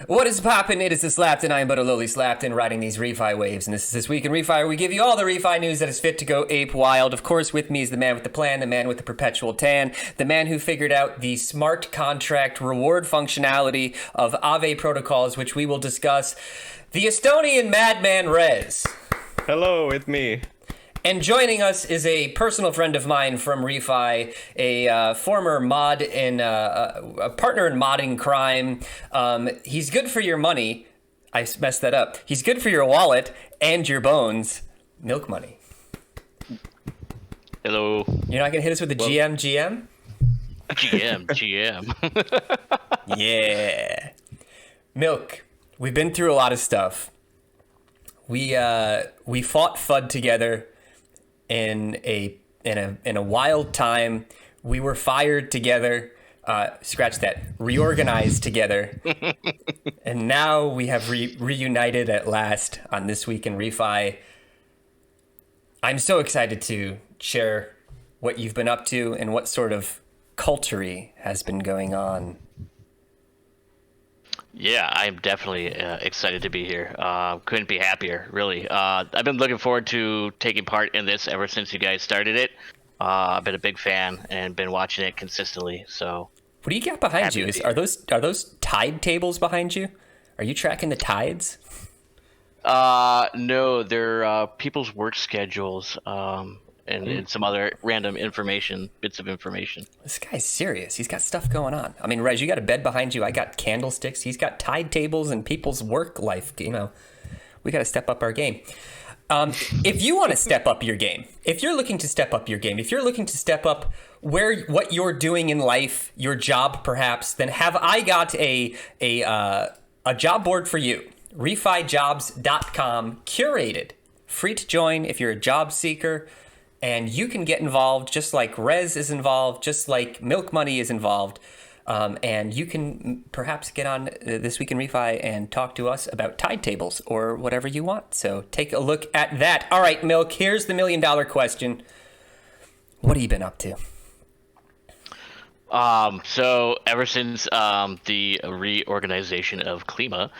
What is poppin'? It is the Slapped, and I am but a lowly Slapped riding these ReFi waves. And this is This Week in ReFi, where we give you all the ReFi news that is fit to go ape wild. Of course, with me is the man with the plan, the man with the perpetual tan, the man who figured out the smart contract reward functionality of Aave protocols, which we will discuss, the Estonian madman Rez. Hello, it's me. And joining us is a personal friend of mine from ReFi, a former mod and a partner in modding crime. He's good for your money. I messed that up. He's good for your wallet and your bones. Milk Money. Hello. You're not gonna hit us with the GM? GM. Yeah. Milk. We've been through a lot of stuff. We fought FUD together. In a wild time, we were fired together. Scratch that. Reorganized together, and now we have reunited at last on This Week in ReFi. I'm so excited to share what you've been up to and what sort of culture has been going on. Yeah, I'm definitely excited to be here. Couldn't be happier, really. I've been looking forward to taking part in this ever since you guys started it. I've been a big fan and been watching it consistently. So, what do you got behind you? Are those tide tables behind you? Are you tracking the tides? No, they're people's work schedules. And some other random bits of information. This guy's serious. He's got stuff going on. I mean, Reg, you got a bed behind you. I got candlesticks. He's got tide tables and people's work life. You know, we got to step up our game. If you want to step up your game, if you're looking to step up your game, if you're looking to step up what you're doing in life, your job perhaps, then have I got a job board for you. ReFiJobs.com, curated, free to join if you're a job seeker. And you can get involved just like Rez is involved, just like Milk Money is involved. And you can perhaps get on This Week in ReFi and talk to us about tide tables or whatever you want. So take a look at that. All right, Milk, here's the $1 million question. What have you been up to? So ever since the reorganization of Klima,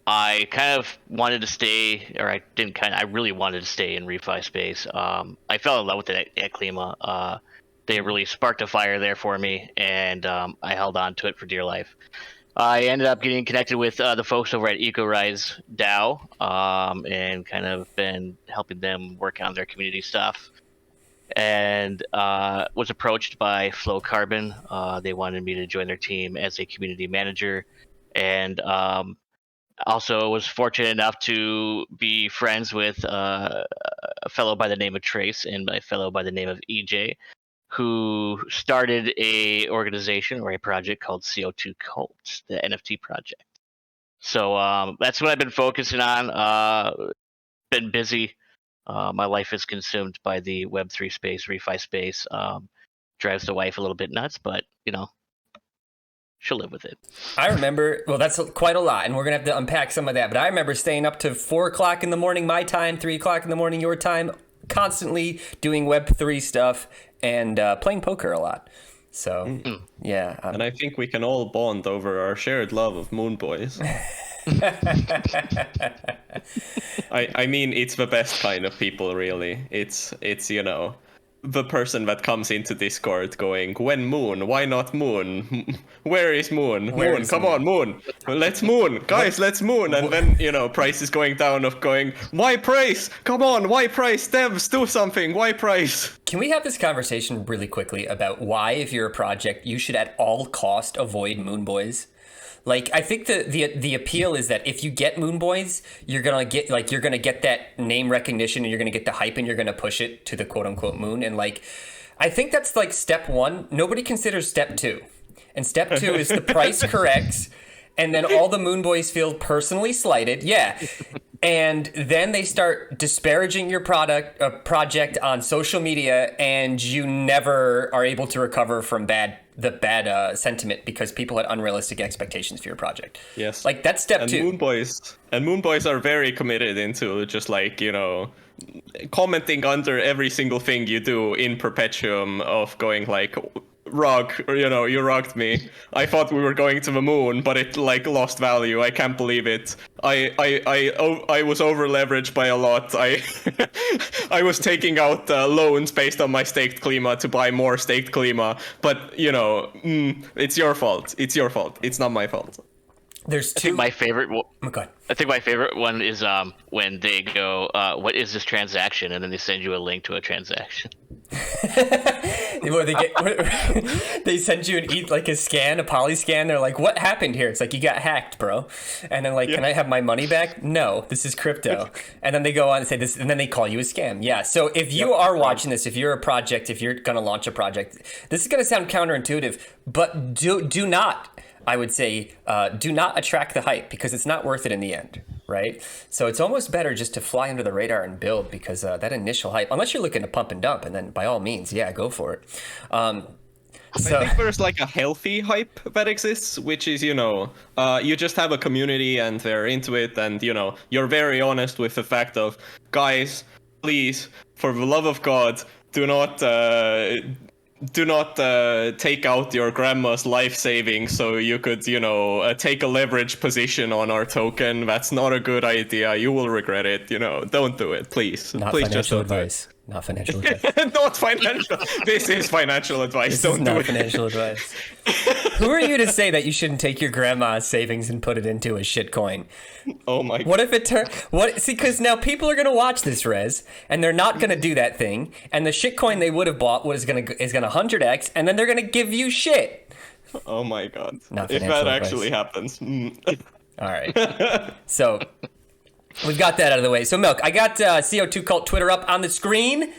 I kind of wanted to stay, or I didn't kind of, I really wanted to stay in ReFi space. I fell in love with it at Klima. They really sparked a fire there for me, and I held on to it for dear life. I ended up getting connected with the folks over at EcoRise DAO, and kind of been helping them work on their community stuff. And was approached by Flow Carbon. They wanted me to join their team as a community manager, and also was fortunate enough to be friends with a fellow by the name of Trace and a fellow by the name of EJ, who started a organization or a project called CO2 Cult, the NFT project. So that's what I've been focusing on. Been busy. My life is consumed by the Web3 space, ReFi space. Drives the wife a little bit nuts, but you know, she'll live with it. I remember, well, that's quite a lot, and we're going to have to unpack some of that, but I remember staying up to 4 o'clock in the morning my time, 3 o'clock in the morning your time, constantly doing Web3 stuff and playing poker a lot. So, yeah. And I think we can all bond over our shared love of MoonBois. I mean, it's the best kind of people, really. It's you know, the person that comes into Discord going, when Moon? Why not Moon? Where is Moon? Moon, come on, Moon. Let's Moon. Guys, let's Moon. And then, you know, price is going down of going, why price? Come on, why price? Devs, do something. Why price? Can we have this conversation really quickly about why, if you're a project, you should at all cost avoid MoonBois? Like, I think the appeal is that if you get MoonBois, you're gonna get that name recognition and you're gonna get the hype and you're gonna push it to the quote unquote moon. And like, I think that's like step one. Nobody considers step two. And step two is the price corrects, and then all the MoonBois feel personally slighted. Yeah. And then they start disparaging your project on social media, and you never are able to recover from the bad sentiment because people had unrealistic expectations for your project. Yes. Like, that's step two. MoonBois are very committed into just like, you know, commenting under every single thing you do in perpetuum of going like, rug, or you rugged me. I thought we were going to the moon, but it like lost value. I can't believe it. I was over leveraged by a lot. I was taking out loans based on my staked klima to buy more staked klima, but it's your fault. It's your fault. It's not my fault. There's two. I think my favorite. Oh, God. I think my favorite one is when they go, "What is this transaction?" and then they send you a link to a transaction. They send you a poly scan. They're like, "What happened here?" It's like, "You got hacked, bro." And then "Can I have my money back?" "No, this is crypto." And then they go on and say this, and then they call you a scam. Yeah. So if you are watching this, if you're a project, if you're gonna launch a project, this is gonna sound counterintuitive, but do not. I would say, do not attract the hype, because it's not worth it in the end, right? So it's almost better just to fly under the radar and build, because that initial hype, unless you're looking to pump and dump, and then by all means, yeah, go for it. I think there's like a healthy hype that exists, which is, you just have a community and they're into it, and, you're very honest with the fact of, guys, please, for the love of God, do not take out your grandma's life savings so you could, take a leverage position on our token. That's not a good idea. You will regret it. Don't do it, please. Not please, financial just don't advice. Not financial advice. Not financial. This is financial advice. This don't is do not it. financial advice. Who are you to say that you shouldn't take your grandma's savings and put it into a shit coin? Oh my God. What if it see, because now people are gonna watch this, Rez, and they're not gonna do that thing, and the shit coin they would have bought is gonna 100x, and then they're gonna give you shit. Oh my God. Not if financial that advice. actually happens. All right. So we've got that out of the way. So Milk, I got CO2 Cult Twitter up on the screen.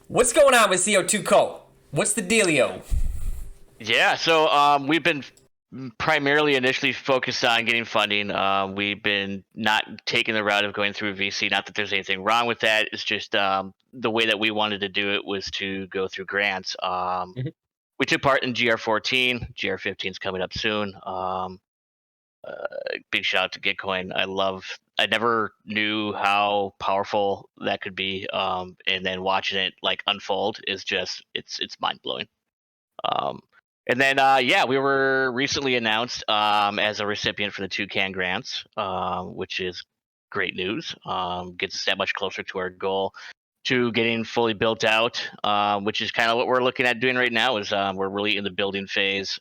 What's going on with CO2 Cult? What's the dealio? Yeah, so we've been primarily initially focused on getting funding. We've been not taking the route of going through VC. Not that there's anything wrong with that. It's just the way that we wanted to do it was to go through grants. We took part in GR14. GR15 is coming up soon. Big shout out to Gitcoin. I never knew how powerful that could be. And then watching it unfold is just it's mind blowing. And then we were recently announced as a recipient for the Toucan grants, which is great news. Gets us that much closer to our goal to getting fully built out, which is kind of what we're looking at doing right now. Is we're really in the building phase.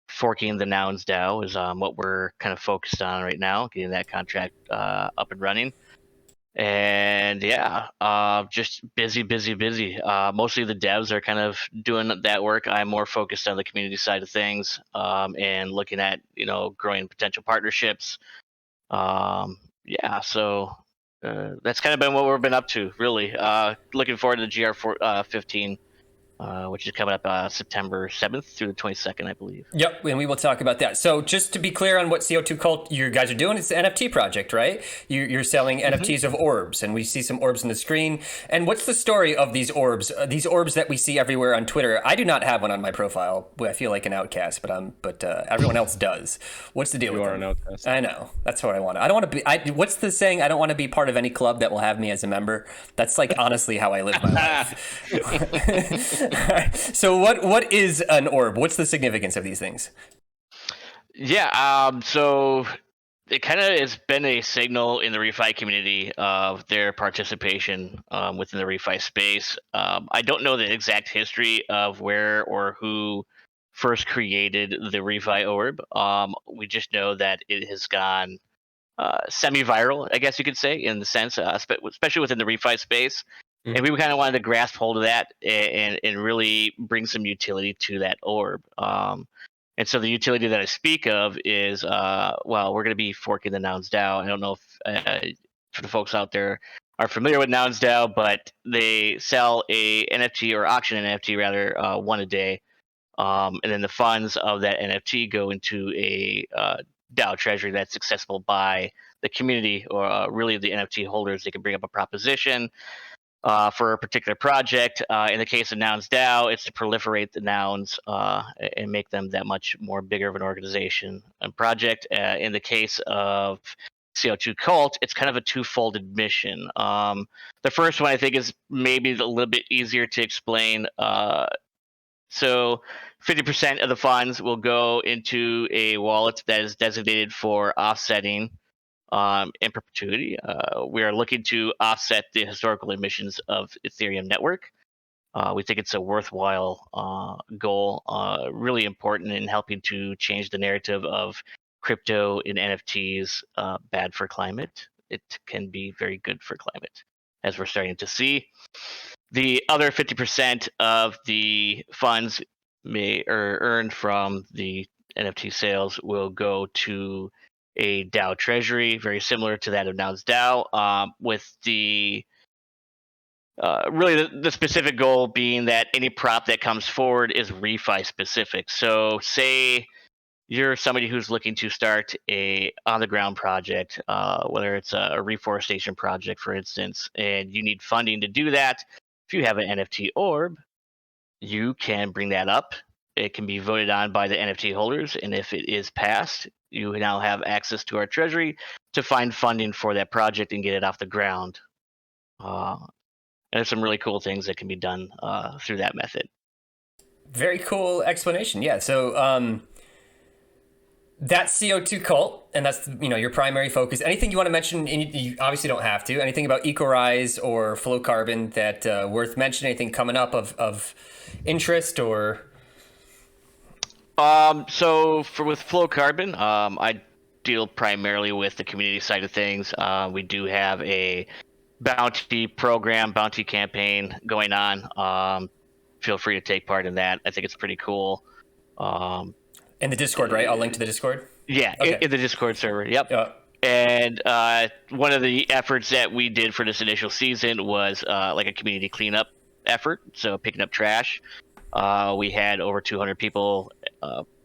Forking the Nouns DAO is what we're kind of focused on right now, getting that contract up and running. And just busy. Mostly the devs are kind of doing that work. I'm more focused on the community side of things, and looking at growing potential partnerships. So that's kind of been what we've been up to, really. Looking forward to the GR15. Which is coming up September 7th through the 22nd, I believe. Yep, and we will talk about that. So just to be clear on what CO2 Cult you guys are doing, it's an NFT project, right? You're selling NFTs of orbs, and we see some orbs on the screen. And what's the story of these orbs? These orbs that we see everywhere on Twitter. I do not have one on my profile. I feel like an outcast, but everyone else does. What's the deal with them? You are an outcast. I know. That's what I want. I don't want to be... what's the saying? I don't want to be part of any club that will have me as a member. That's honestly how I live my life. So what is an orb? What's the significance of these things? So it kind of has been a signal in the ReFi community of their participation within the ReFi space. I don't know the exact history of where or who first created the ReFi orb. We just know that it has gone semi-viral, I guess you could say, in the sense, especially within the ReFi space. And we kind of wanted to grasp hold of that and really bring some utility to that orb. And so the utility that I speak of is, we're going to be forking the Nouns DAO. I don't know if for the folks out there are familiar with Nouns DAO, but they sell a NFT or auction an NFT rather one a day. And then the funds of that NFT go into a DAO treasury that's accessible by the community or really the NFT holders. They can bring up a proposition for a particular project. In the case of Nouns DAO, it's to proliferate the nouns and make them that much more bigger of an organization and project. In the case of CO2 Cult, it's kind of a two-folded mission. The first one I think is maybe a little bit easier to explain. So 50% of the funds will go into a wallet that is designated for offsetting in perpetuity. We are looking to offset the historical emissions of Ethereum network. We think it's a worthwhile goal, really important in helping to change the narrative of crypto and NFTs bad for climate. It can be very good for climate, as we're starting to see. The other 50% of the funds earned from the NFT sales will go to a DAO treasury, very similar to that of Now's DAO, with the really the specific goal being that any prop that comes forward is ReFi specific. So say you're somebody who's looking to start a on the ground project, whether it's a reforestation project, for instance, and you need funding to do that. If you have an NFT orb, you can bring that up. It can be voted on by the NFT holders, and if it is passed, you now have access to our treasury to find funding for that project and get it off the ground. And there's some really cool things that can be done through that method. Very cool explanation. Yeah. So that's CO2 cult, and that's your primary focus. Anything you want to mention? And you obviously don't have to. Anything about EcoRise or Flow Carbon that worth mentioning? Anything coming up of interest or? So with Flow Carbon, I deal primarily with the community side of things. We do have a bounty campaign going on. Feel free to take part in that. I think it's pretty cool. In the Discord, right? I'll link to the Discord. Yeah, okay. in the Discord server. Yep. And one of the efforts that we did for this initial season was like a community cleanup effort. So picking up trash. We had over 200 people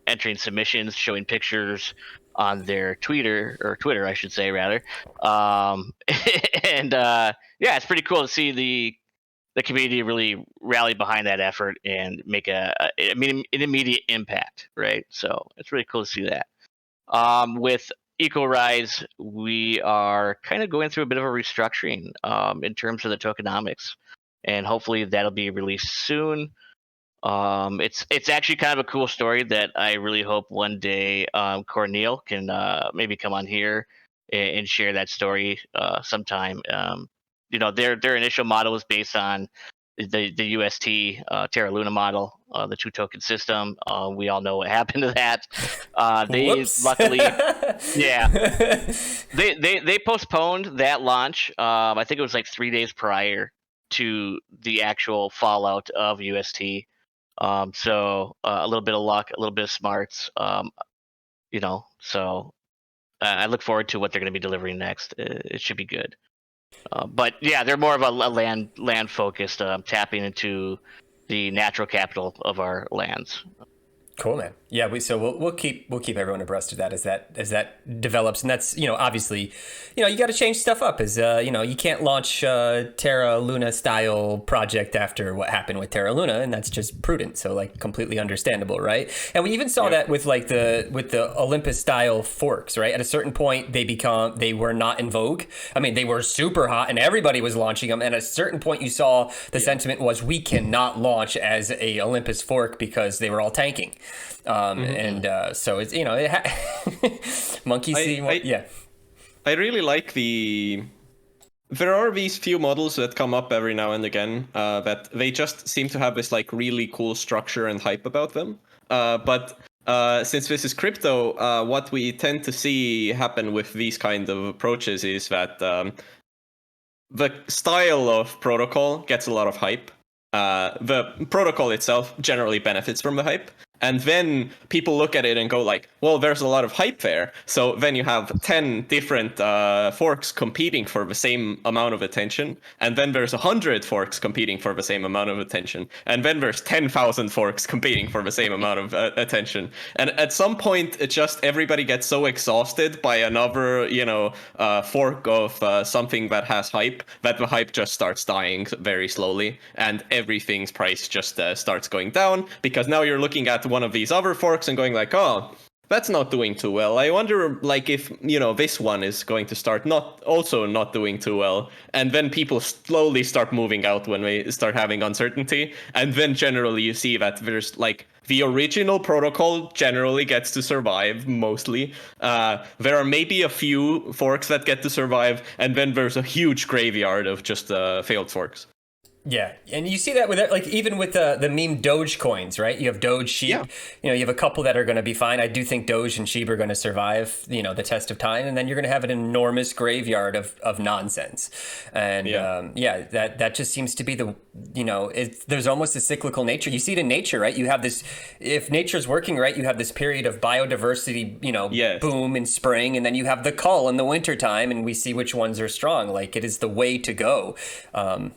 entering submissions, showing pictures on their Twitter, I should say, rather. And yeah, it's pretty cool to see the community really rally behind that effort and make an immediate impact, right? So it's really cool to see that. With EcoRise, we are kind of going through a bit of a restructuring in terms of the tokenomics, and hopefully that'll be released soon. It's actually kind of a cool story that I really hope one day Corneal can maybe come on here and share that story sometime. Their initial model was based on the UST Terra Luna model, the 2-token system. We all know what happened to that. They Whoops. luckily, yeah, they postponed that launch. I think it was like 3 days prior to the actual fallout of UST. So a little bit of luck, a little bit of smarts. So I look forward to what they're going to be delivering next. It should be good. But yeah, they're more of a land focused, tapping into the natural capital of our lands. Cool, man. Yeah, we'll keep everyone abreast of that as that develops, and that's obviously you got to change stuff up as you can't launch Terra Luna style project after what happened with Terra Luna, and that's just prudent. So like completely understandable, right? And we even saw that with the Olympus style forks, right? At a certain point, they were not in vogue. I mean, they were super hot, and everybody was launching them. And at a certain point, you saw the sentiment was we cannot launch as a Olympus fork because they were all tanking. And so it's monkeys see more. Yeah, I really like there are these few models that come up every now and again that they just seem to have this like really cool structure and hype about them. But since this is crypto, what we tend to see happen with these kind of approaches is that the style of protocol gets a lot of hype. The protocol itself generally benefits from the hype. And then people look at it and go like, well, there's a lot of hype there. So then you have 10 different forks competing for the same amount of attention. And then there's 100 forks competing for the same amount of attention. And then there's 10,000 forks competing for the same amount of attention. And at some point, it just everybody gets so exhausted by another, fork of something that has hype that the hype just starts dying very slowly. And everything's price just starts going down because now you're looking at one of these other forks and going like, oh, That's not doing too well. I wonder, like, if this one is going to start not doing too well, and then people slowly start moving out when we start having uncertainty, and then generally you see that there's like the original protocol generally gets to survive mostly. There are maybe a few forks that get to survive, and then there's a huge graveyard of just failed forks. Yeah, and you see that with like even with the meme Doge coins, right? You have Doge, Sheep. Yeah. You have a couple that are going to be fine. I do think Doge and Sheep are going to survive, the test of time, and then you're going to have an enormous graveyard of nonsense. And that just seems to be there's almost a cyclical nature. You see it in nature, right? You have this, if nature's working right, you have this period of biodiversity, Yes. boom in spring, and then you have the cull in the wintertime, and we see which ones are strong. Like it is the way to go.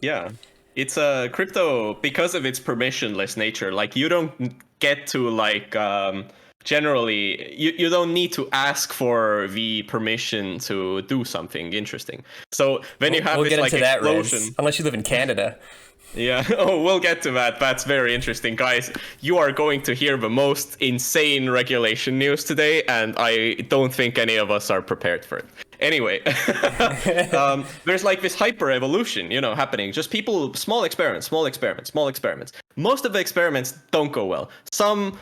Yeah. It's a crypto, because of its permissionless nature, like you don't get to generally you don't need to ask for the permission to do something interesting. So then you have we'll this get like into explosion. that, Rez, unless you live in Canada. Yeah. Oh, we'll get to that. That's very interesting, guys. You are going to hear the most insane regulation news today, and I don't think any of us are prepared for it. Anyway, there's like this hyper evolution, happening. Just people, small experiments. Most of the experiments don't go well. Some,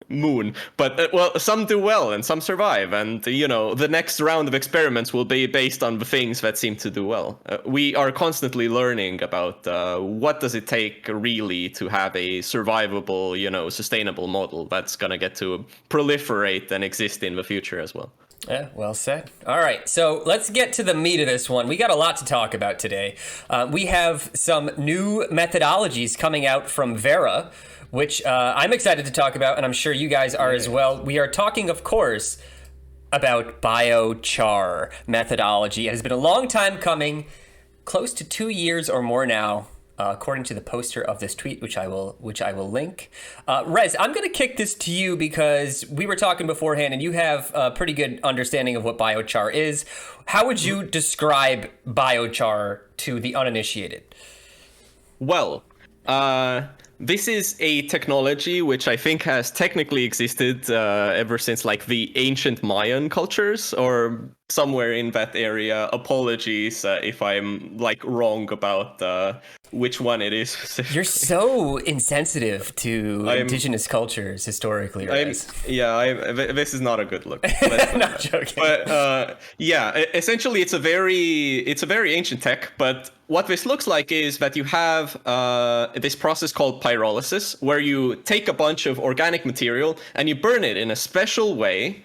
moon, but some do well and some survive, and the next round of experiments will be based on the things that seem to do well. We are constantly learning about what does it take really to have a survivable, sustainable model that's gonna get to proliferate and exist in the future as well. Yeah, well said. All right, so let's get to the meat of this one. We got a lot to talk about today. We have some new methodologies coming out from Verra, which I'm excited to talk about, and I'm sure you guys are as well. We are talking, of course, about BioChar methodology. It has been a long time coming, close to 2 years or more now, according to the poster of this tweet, which I will link. Rez, I'm going to kick this to you because we were talking beforehand, and you have a pretty good understanding of what BioChar is. How would you describe BioChar to the uninitiated? Well, this is a technology which I think has technically existed ever since like the ancient Mayan cultures or somewhere in that area. Apologies if I'm like wrong about which one it is. You're so insensitive to indigenous cultures historically, Rez. This is not a good look. Not joking. But essentially it's a very ancient tech, but what this looks like is that you have this process called pyrolysis, where you take a bunch of organic material and you burn it in a special way,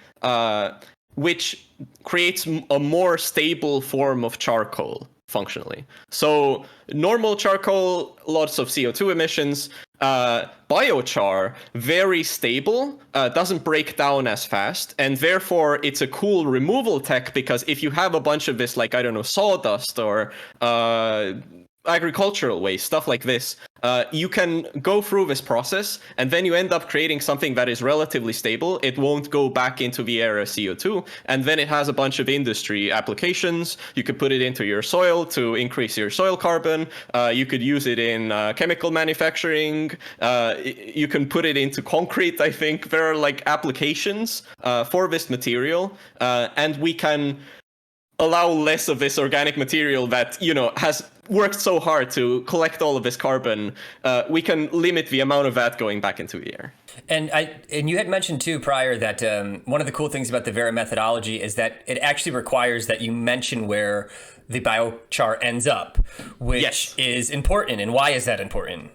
which creates a more stable form of charcoal, functionally. So normal charcoal, lots of CO2 emissions. BioChar, very stable, doesn't break down as fast, and therefore it's a cool removal tech, because if you have a bunch of this, like, I don't know, sawdust or agricultural waste, stuff like this, you can go through this process, and then you end up creating something that is relatively stable. It won't go back into the air as CO2, and then it has a bunch of industry applications. You could put it into your soil to increase your soil carbon. You could use it in chemical manufacturing. You can put it into concrete, I think. There are like applications for this material, and we can allow less of this organic material that, has worked so hard to collect all of this carbon. We can limit the amount of that going back into the air. And you had mentioned too prior that one of the cool things about the Verra methodology is that it actually requires that you mention where the BioChar ends up, which is important. And why is that important?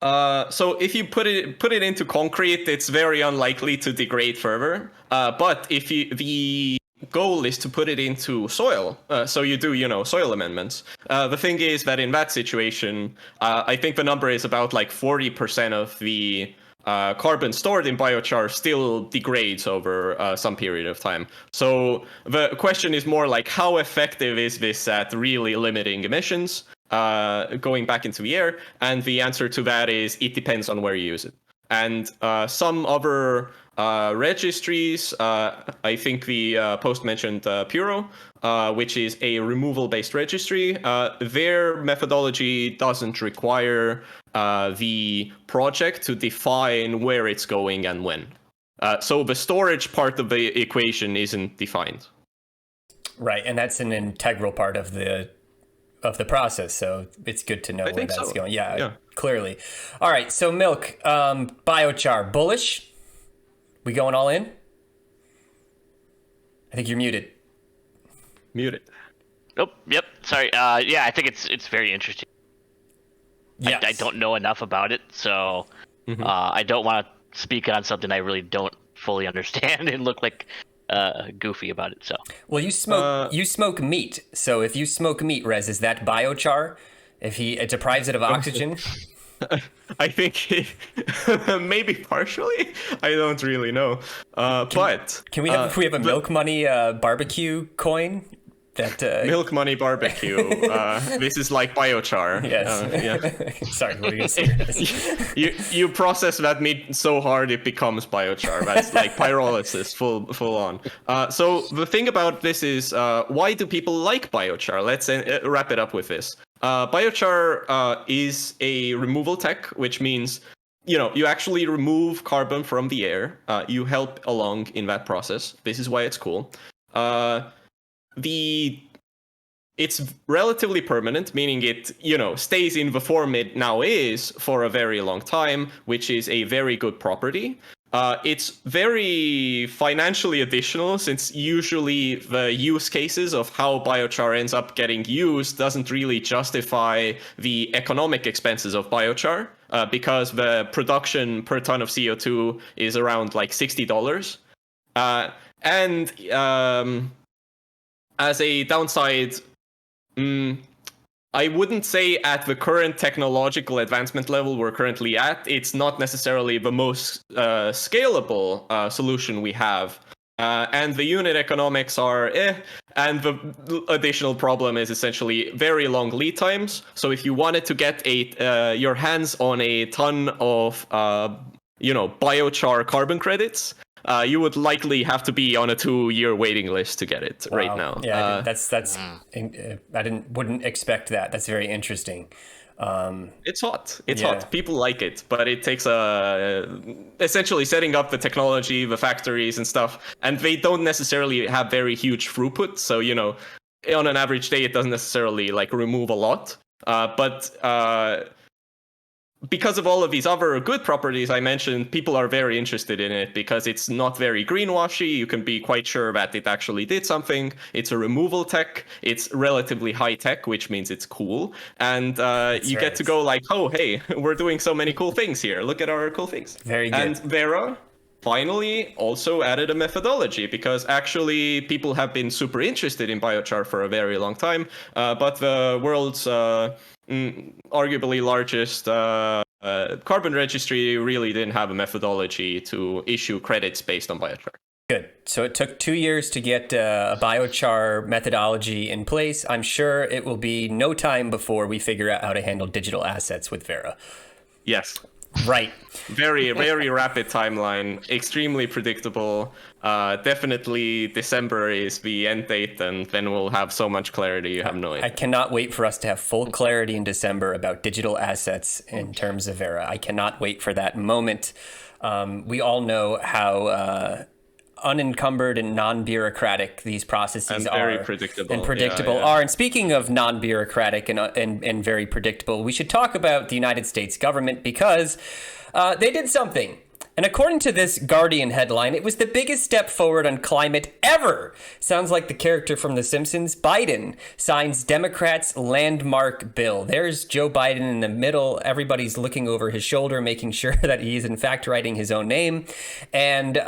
So if you put it into concrete, it's very unlikely to degrade further. But if the goal is to put it into soil, so you do, soil amendments. The thing is that in that situation, I think the number is about like 40% of the carbon stored in BioChar still degrades over some period of time. So the question is more like, how effective is this at really limiting emissions going back into the air? And the answer to that is it depends on where you use it. And some other registries, I think the post mentioned Puro, which is a removal-based registry. Their methodology doesn't require the project to define where it's going and when. So the storage part of the equation isn't defined. Right, and that's an integral part of the process. So it's good to know where that's going. Yeah, clearly. All right, so Milk, BioChar, bullish. We going all in? I think you're muted. Muted. Oh, yep. Sorry. Yeah, I think it's very interesting. Yes. I don't know enough about it, so I don't want to speak on something I really don't fully understand and look like goofy about it. So. Well, you smoke meat. So if you smoke meat, Rez, is that biochar? If it deprives it of oxygen? I think maybe partially. I don't really know. Can we have a milk money barbecue coin? That milk money barbecue. This is like biochar. Yes. Sorry, what are you gonna say? you process that meat so hard it becomes biochar. That's like pyrolysis, full on. So the thing about this is, why do people like biochar? Let's wrap it up with this. Biochar is a removal tech, which means you actually remove carbon from the air. You help along in that process. This is why it's cool. It's relatively permanent, meaning it stays in the form it now is for a very long time, which is a very good property. It's very financially additional, since usually the use cases of how biochar ends up getting used doesn't really justify the economic expenses of biochar, because the production per ton of CO2 is around like $60. As a downside, I wouldn't say at the current technological advancement level we're currently at, it's not necessarily the most scalable solution we have. And the unit economics are and the additional problem is essentially very long lead times. So if you wanted to get your hands on a ton of biochar carbon credits, you would likely have to be on a 2-year waiting list to get it right now. Yeah, that's I wouldn't expect that. That's very interesting. It's hot. It's hot. People like it, but it takes essentially setting up the technology, the factories and stuff, and they don't necessarily have very huge throughput. So on an average day, it doesn't necessarily like remove a lot. But because of all of these other good properties I mentioned, people are very interested in it because it's not very greenwashy. You can be quite sure that it actually did something. It's a removal tech. It's relatively high tech, which means it's cool. And you get to go like, oh, hey, we're doing so many cool things here. Look at our cool things. Very good. And Verra finally also added a methodology, because actually people have been super interested in biochar for a very long time. But the world's arguably largest carbon registry really didn't have a methodology to issue credits based on biochar. Good. So it took 2 years to get a biochar methodology in place. I'm sure it will be no time before we figure out how to handle digital assets with Verra. Yes. Right. Very, very rapid timeline, extremely predictable. Definitely December is the end date, and then we'll have so much clarity you have no idea. I cannot wait for us to have full clarity in December about digital assets in terms of Verra. I cannot wait for that moment. We all know how unencumbered and non-bureaucratic these processes are. And very predictable. And predictable are. And speaking of non-bureaucratic and very predictable, we should talk about the United States government, because they did something. And according to this Guardian headline, it was the biggest step forward on climate ever. Sounds like the character from The Simpsons. Biden signs Democrats' landmark bill. There's Joe Biden in the middle. Everybody's looking over his shoulder, making sure that he is in fact writing his own name. And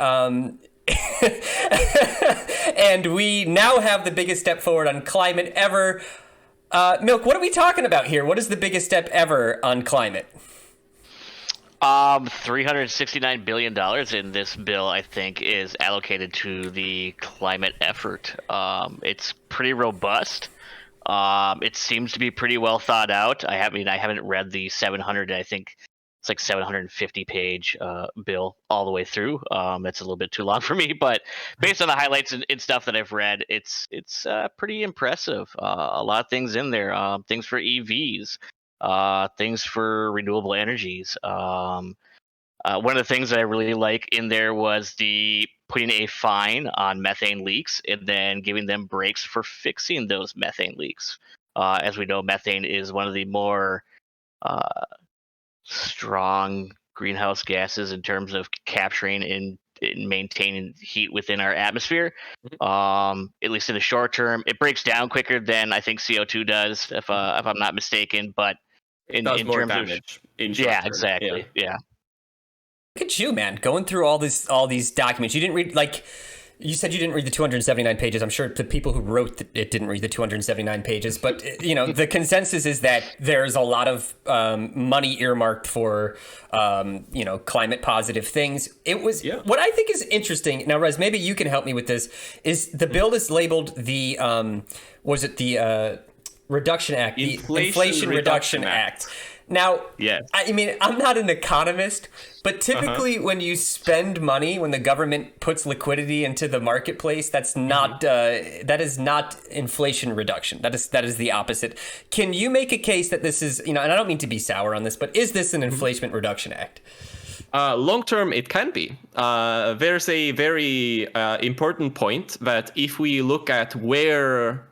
and we now have the biggest step forward on climate ever. Milk, what are we talking about here? What is the biggest step ever on climate? $369 billion in this bill, I think, is allocated to the climate effort. It's pretty robust. It seems to be pretty well thought out. I haven't read the 700, I think it's like 750-page bill all the way through. That's a little bit too long for me, but based on the highlights and stuff that I've read, it's pretty impressive. A lot of things in there. Things for EVs. Things for renewable energies. One of the things that I really like in there was the putting a fine on methane leaks and then giving them breaks for fixing those methane leaks. As we know, methane is one of the more strong greenhouse gases in terms of capturing and maintaining heat within our atmosphere. At least in the short term, it breaks down quicker than I think CO2 does, if I'm not mistaken. But It in does more terms damage of in short yeah, term. exactly, yeah. Look at you, man, going through all these documents. You didn't read, like you said, you didn't read the 279 pages. I'm sure the people who wrote it didn't read the 279 pages. But the consensus is that there's a lot of money earmarked for climate positive things. It was what I think is interesting. Now, Rez, maybe you can help me with this. Is the bill is labeled the Reduction Act, the Inflation Reduction Act. Now, I mean, I'm not an economist, but typically when you spend money, when the government puts liquidity into the marketplace, that's not that is not inflation reduction. That is the opposite. Can you make a case that this is, and I don't mean to be sour on this, but is this an Inflation Reduction Act? Long term, it can be. There's a very important point that if we look at where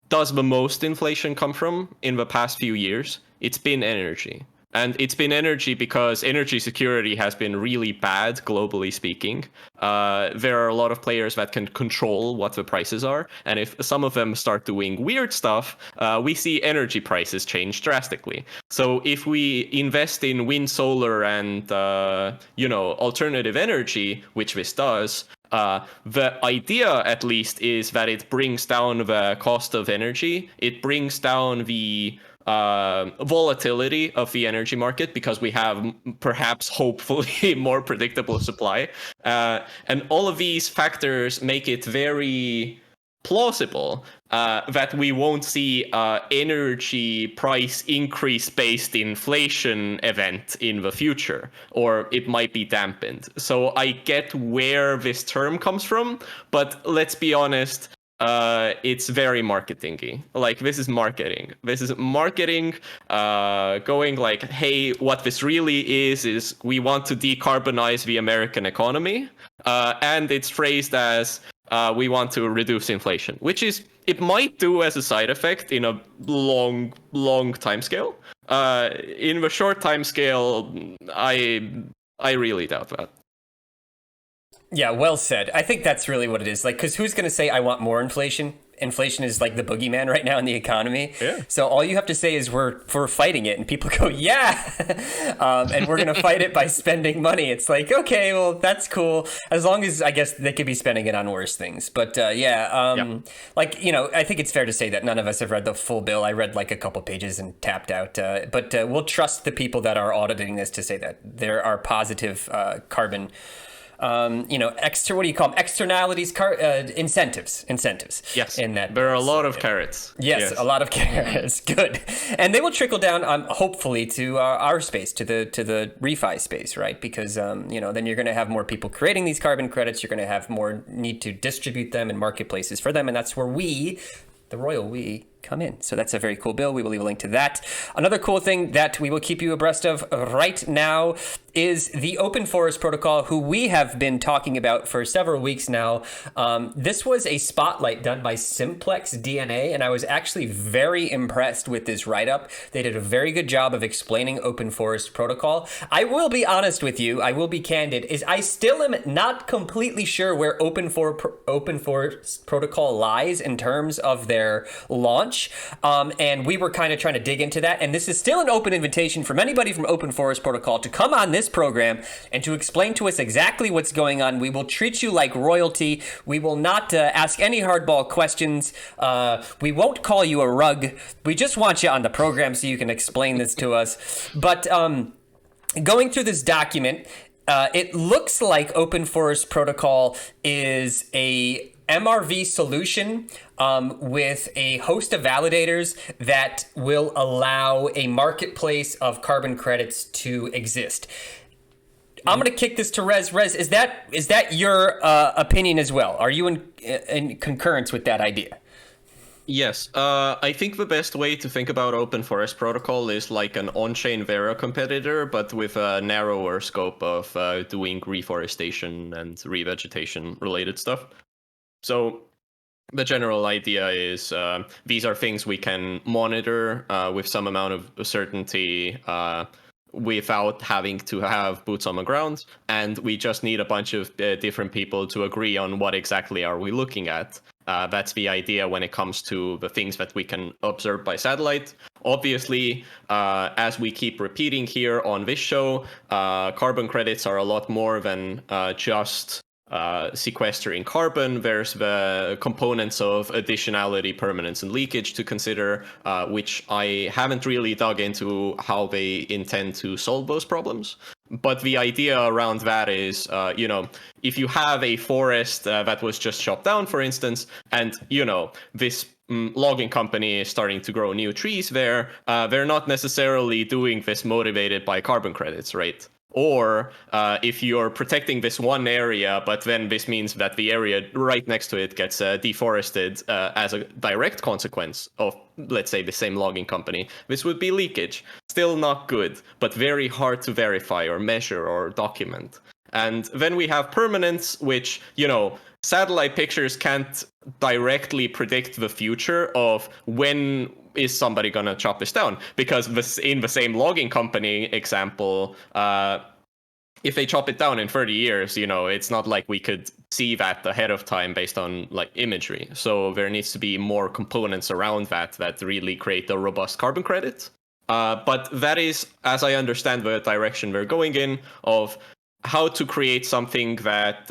does the most inflation come from in the past few years, it's been energy. And it's been energy because energy security has been really bad, globally speaking. There are a lot of players that can control what the prices are. And if some of them start doing weird stuff, we see energy prices change drastically. So if we invest in wind, solar, and alternative energy, which this does, the idea, at least, is that it brings down the cost of energy. It brings down the volatility of the energy market because we have perhaps, hopefully, more predictable supply. And all of these factors make it very plausible that we won't see energy price increase based inflation event in the future, or it might be dampened. So I get where this term comes from, but let's be honest, it's very marketing-y. Like, this is marketing. This is marketing going like, hey, what this really is we want to decarbonize the American economy. And it's phrased as we want to reduce inflation, which is, it might do as a side effect in a long time scale. In the short time scale, I really doubt that. Yeah, well said. I think that's really what it is. Like, because who's going to say, I want more inflation? Inflation is like the boogeyman right now in the economy. Yeah. So all you have to say is we're fighting it. And people go, yeah. And we're going to fight it by spending money. It's like, okay, well, that's cool. As long as, I guess, they could be spending it on worse things. But I think it's fair to say that none of us have read the full bill. I read like a couple pages and tapped out. But we'll trust the people that are auditing this to say that there are positive carbon what do you call them? Externalities, incentives. Yes. In that, there are a lot of carrots. Yes, a lot of carrots. Good, and they will trickle down, hopefully, to our space, to the ReFi space, right? Because then you're going to have more people creating these carbon credits. You're going to have more need to distribute them in marketplaces for them, and that's where we, the royal we, come in. So that's a very cool bill. We will leave a link to that. Another cool thing that we will keep you abreast of right now is the Open Forest Protocol, who we have been talking about for several weeks now. This was a spotlight done by Simplex DNA, and I was actually very impressed with this write-up. They did a very good job of explaining Open Forest Protocol. I will be honest with you, I will be candid, is I still am not completely sure where Open Forest Protocol lies in terms of their launch. And we were kind of trying to dig into that. And this is still an open invitation from anybody from Open Forest Protocol to come on this program and to explain to us exactly what's going on. We will treat you like royalty. We will not ask any hardball questions. We won't call you a rug. We just want you on the program so you can explain this to us. But going through this document, it looks like Open Forest Protocol is a MRV solution with a host of validators that will allow a marketplace of carbon credits to exist. I'm going to kick this to Rez. Rez, is that your opinion as well? Are you in concurrence with that idea? Yes, I think the best way to think about Open Forest Protocol is like an on-chain Verra competitor, but with a narrower scope of doing reforestation and revegetation related stuff. So the general idea is these are things we can monitor with some amount of certainty without having to have boots on the ground, and we just need a bunch of different people to agree on what exactly are we looking at. That's the idea when it comes to the things that we can observe by satellite. Obviously, as we keep repeating here on this show, carbon credits are a lot more than just sequestering carbon. There's the components of additionality, permanence, and leakage to consider, which I haven't really dug into how they intend to solve those problems. But the idea around that is, if you have a forest that was just chopped down, for instance, and, this logging company is starting to grow new trees there, they're not necessarily doing this motivated by carbon credits, right? Or if you're protecting this one area, but then this means that the area right next to it gets deforested as a direct consequence of, let's say, the same logging company, this would be leakage. Still not good, but very hard to verify or measure or document. And then we have permanence, which, satellite pictures can't directly predict the future of when is somebody going to chop this down, because in the same logging company example, if they chop it down in 30 years, it's not like we could see that ahead of time based on like imagery. So there needs to be more components around that really create a robust carbon credit. But that is, as I understand the direction we're going in, of how to create something that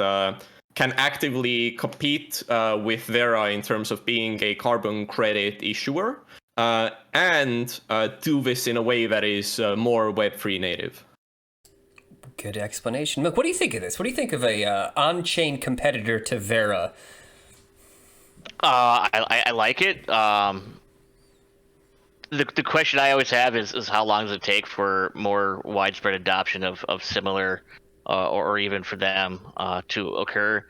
can actively compete with Verra in terms of being a carbon credit issuer, and do this in a way that is more Web3 native. Good explanation. Look, what do you think of this? What do you think of a on-chain competitor to Verra? I like it. The question I always have is how long does it take for more widespread adoption of similar, or even for them to occur?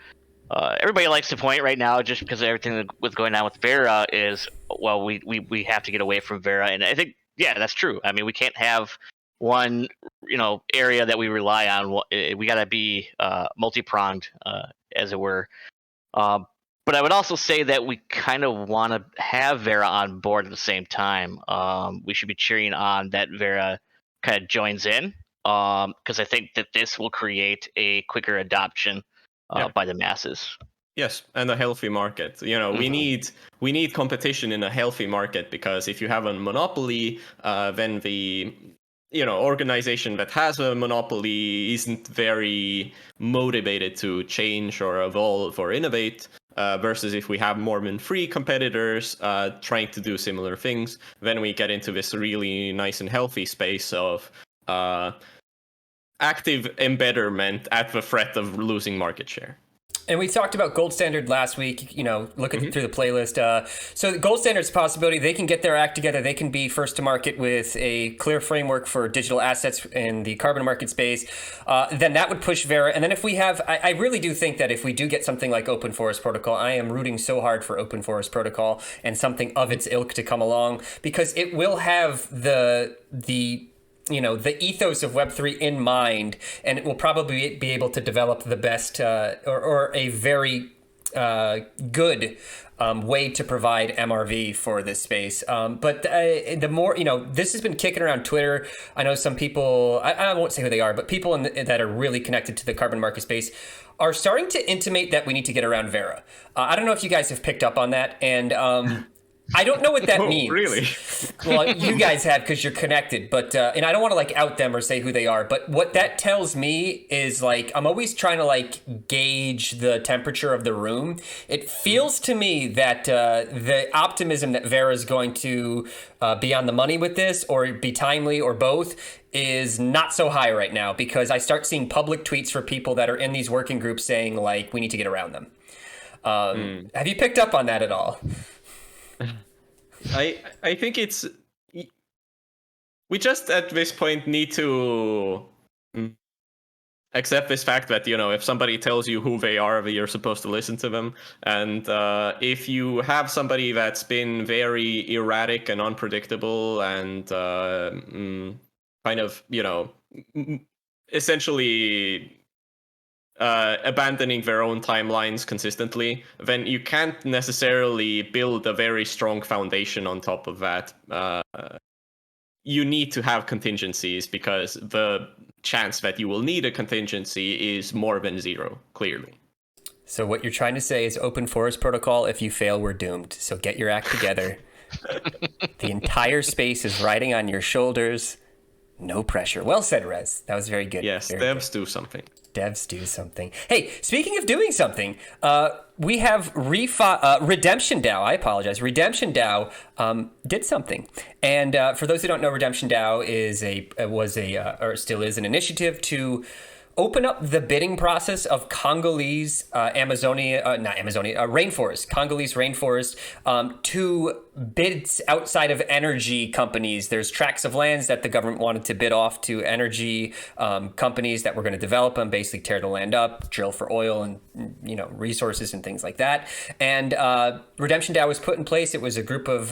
Everybody likes to point right now, just because of everything that was going on with Verra, is, well, we have to get away from Verra, and I think, yeah, that's true. I mean, we can't have one area that we rely on. We got to be multi-pronged, as it were. But I would also say that we kind of want to have Verra on board at the same time. We should be cheering on that Verra kind of joins in, because I think that this will create a quicker adoption by the masses. Yes, and a healthy market. We need competition in a healthy market, because if you have a monopoly, then the organization that has a monopoly isn't very motivated to change or evolve or innovate. Versus if we have more free competitors trying to do similar things, then we get into this really nice and healthy space of active embedderment at the threat of losing market share. And we talked about Gold Standard last week, looking through the playlist. So Gold Standard's a possibility. They can get their act together. They can be first to market with a clear framework for digital assets in the carbon market space. Then that would push Verra. And then if we have, I really do think that if we do get something like Open Forest Protocol, I am rooting so hard for Open Forest Protocol and something of its ilk to come along, because it will have the ethos of Web3 in mind, and it will probably be able to develop the best or a very good way to provide MRV for this space. But the more, this has been kicking around Twitter. I know some people, I won't say who they are, but people that are really connected to the carbon market space are starting to intimate that we need to get around Verra. I don't know if you guys have picked up on that, and I don't know what that means. Really? Well, you guys have, because you're connected, but and I don't want to out them or say who they are, but what that tells me is I'm always trying to gauge the temperature of the room. It feels to me that the optimism that Verra is going to be on the money with this, or be timely, or both, is not so high right now, because I start seeing public tweets for people that are in these working groups saying we need to get around them. Have you picked up on that at all? I think we just at this point need to Accept this fact that, if somebody tells you who they are, you're supposed to listen to them. And if you have somebody that's been very erratic and unpredictable and kind of, essentially abandoning their own timelines consistently, then you can't necessarily build a very strong foundation on top of that. You need to have contingencies because the chance that you will need a contingency is more than zero, clearly. So what you're trying to say is open forest protocol. If you fail, we're doomed. So get your act together. The entire space is riding on your shoulders. No pressure. Well said, Rez. That was very good. Yes, very devs do something. Devs do something. Hey, speaking of doing something, we have Redemption DAO. I apologize. Redemption DAO did something, and for those who don't know, Redemption DAO still is an initiative to open up the bidding process of Congolese rainforest, Congolese rainforest, to bids outside of energy companies. There's tracts of lands that the government wanted to bid off to energy companies that were going to develop them, basically tear the land up, drill for oil and resources and things like that. And Redemption DAO was put in place. It was a group of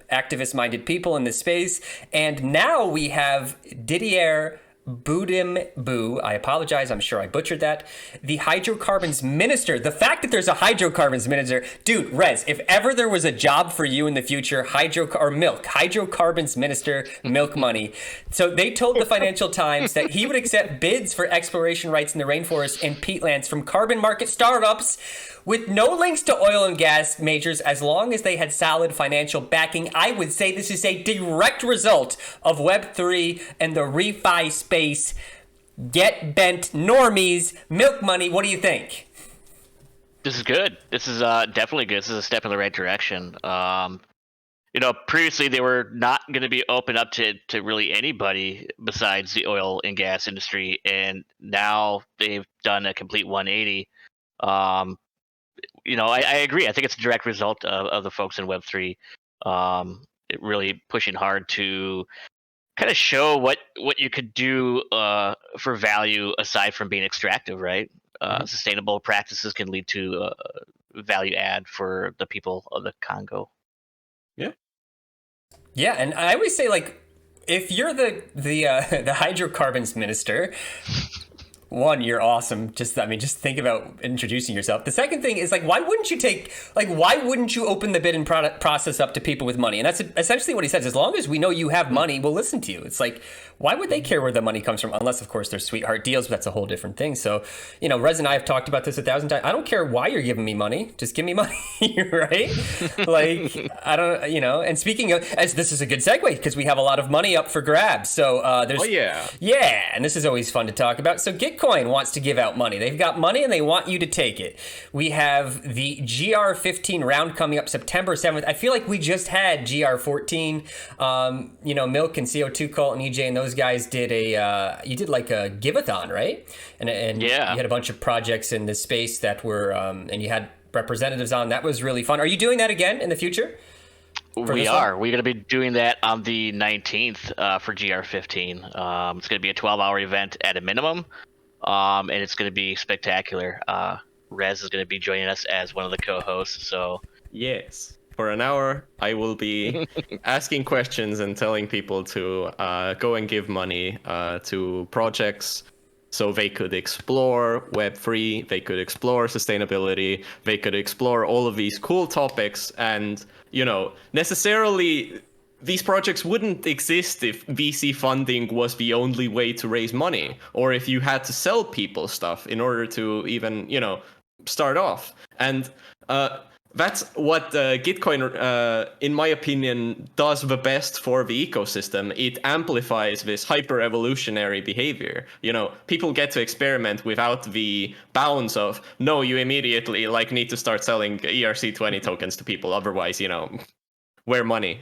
activist-minded people in this space, and now we have Didier Boudimbu, I apologize, I'm sure I butchered that, the hydrocarbons minister. The fact that there's a hydrocarbons minister, dude, Rez, if ever there was a job for you in the future, hydrocarbons minister, milk money. So they told the Financial Times that he would accept bids for exploration rights in the rainforest and peatlands from carbon market startups with no links to oil and gas majors, as long as they had solid financial backing. I would say this is a direct result of Web3 and the ReFi space. Get bent normies, milk money. What do you think? This is good. This is definitely good. This is a step in the right direction. Previously they were not going to be open up to really anybody besides the oil and gas industry, and now they've done a complete 180. I agree. I think it's a direct result of the folks in Web3 it really pushing hard to kind of show what you could do for value aside from being extractive, right? Sustainable practices can lead to value add for the people of the Congo. Yeah. Yeah, and I always say, like, if you're the hydrocarbons minister, one, you're awesome. Just think about introducing yourself. The second thing is, why wouldn't you open the bid and process up to people with money? And that's essentially what he says. As long as we know you have money, we'll listen to you. It's like, why would they care where the money comes from? Unless, of course, they're sweetheart deals, but that's a whole different thing. So, Rez and I have talked about this 1,000 times. I don't care why you're giving me money. Just give me money, right? I don't, and speaking of, as this is a good segue, because we have a lot of money up for grabs. So there's... Oh, yeah. Yeah, and this is always fun to talk about. So Gitcoin wants to give out money. They've got money and they want you to take it. We have the GR15 round coming up September 7th. I feel like we just had GR14. Milk and CO2 Cult and EJ and those guys did a give-a-thon, right? And yeah, you had a bunch of projects in this space that were and you had representatives on. That was really fun. Are you doing that again in the future? We are. We're going to be doing that on the 19th for GR15. It's going to be a 12-hour event at a minimum, and it's going to be spectacular. Rez is going to be joining us as one of the co-hosts. So yes, for an hour, I will be asking questions and telling people to go and give money to projects so they could explore Web3, they could explore sustainability, they could explore all of these cool topics. And, necessarily these projects wouldn't exist if VC funding was the only way to raise money, or if you had to sell people stuff in order to even, start off. And that's what Gitcoin, in my opinion, does the best for the ecosystem. It amplifies this hyper-evolutionary behavior. People get to experiment without the bounds of, no, you immediately need to start selling ERC20 tokens to people. Otherwise, where money?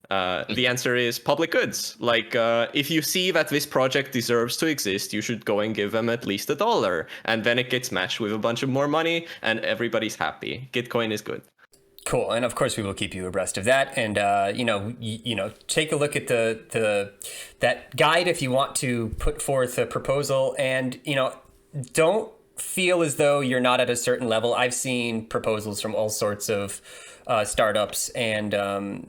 The answer is public goods. If you see that this project deserves to exist, you should go and give them at least $1, and then it gets matched with a bunch of more money, and everybody's happy. Gitcoin is good. Cool, and of course we will keep you abreast of that. And take a look at that guide if you want to put forth a proposal. And don't feel as though you're not at a certain level. I've seen proposals from all sorts of startups, and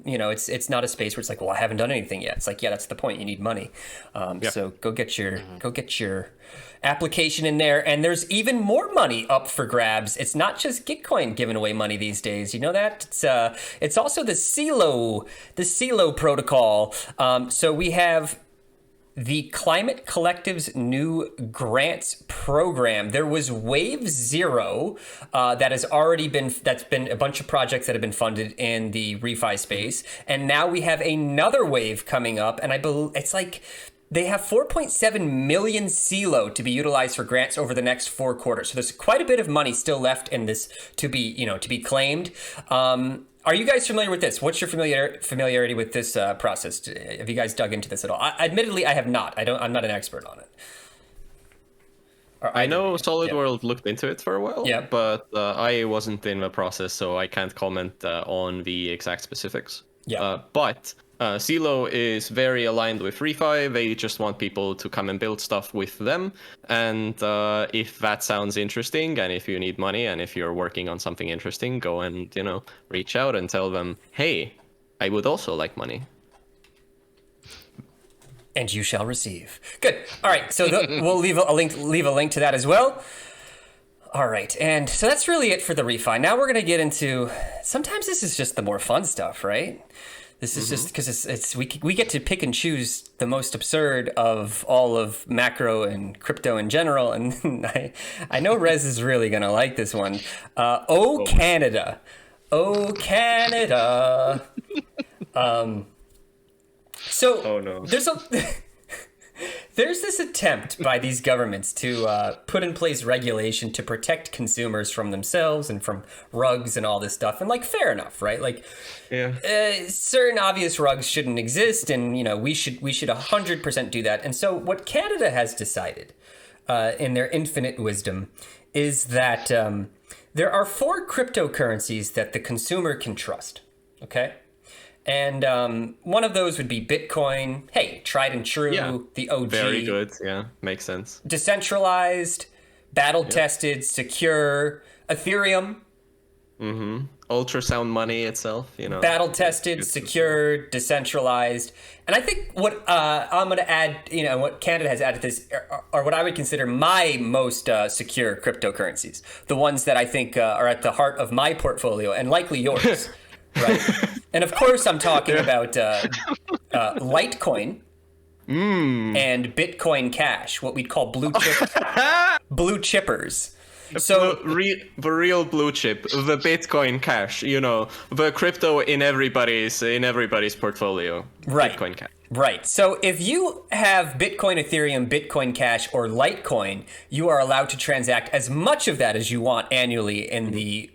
it's not a space where it's like, well, I haven't done anything yet. It's like, yeah, that's the point. You need money. So go get your application in there, and there's even more money up for grabs. It's not just Gitcoin giving away money these days. You know that? It's also the Celo protocol. So we have the Climate Collective's new grants program. There was Wave Zero that's been a bunch of projects that have been funded in the ReFi space, and now we have another wave coming up, and I believe it's like they have 4.7 million Celo to be utilized for grants over the next 4 quarters. So there's quite a bit of money still left in this to be claimed. Are you guys familiar with this? What's your familiarity with this process? Have you guys dug into this at all? Admittedly, I have not. I'm not an expert on it. I know Solid World looked into it for a while, yeah, but I wasn't in the process, so I can't comment on the exact specifics. Yeah. But Celo is very aligned with ReFi. They just want people to come and build stuff with them. And if that sounds interesting, and if you need money, and if you're working on something interesting, go and, reach out and tell them, hey, I would also like money. And you shall receive. Good. All right. So we'll leave a link to that as well. All right. And so that's really it for the ReFi. Now we're going to get into, sometimes this is just the more fun stuff, right? This is just because we get to pick and choose the most absurd of all of macro and crypto in general. And I know Rez is really going to like this one. Canada. Oh, Canada. So no. There's this attempt by these governments to put in place regulation to protect consumers from themselves and from rugs and all this stuff. And fair enough, right? Certain obvious rugs shouldn't exist, and we should 100% do that. And so what Canada has decided, in their infinite wisdom, is that there are 4 cryptocurrencies that the consumer can trust. Okay. And one of those would be Bitcoin. Hey, tried and true, the OG. Very good. Yeah, makes sense. Decentralized, battle-tested, secure. Ethereum. Mm-hmm. Ultrasound money itself, Battle-tested, secure, decentralized. And I think what I'm going to add, what Canada has added to this are what I would consider my most secure cryptocurrencies. The ones that I think are at the heart of my portfolio and likely yours. Right. And of course, I'm talking about Litecoin and Bitcoin Cash, what we'd call blue chippers. So the real blue chip, the Bitcoin Cash, the crypto in everybody's portfolio. Right. Bitcoin Cash. Right. So if you have Bitcoin, Ethereum, Bitcoin Cash, or Litecoin, you are allowed to transact as much of that as you want annually in the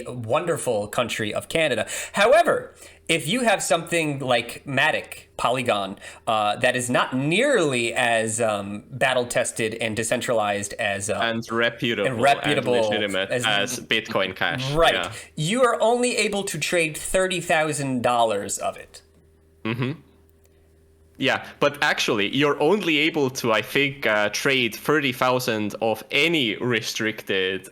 wonderful country of Canada. However, if you have something like Matic, Polygon, that is not nearly as battle-tested and decentralized as and reputable and legitimate as Bitcoin Cash, right? Yeah. You are only able to trade $30,000 of it. Mm-hmm. Yeah, but actually, you're only able to, I think, trade 30,000 of any restricted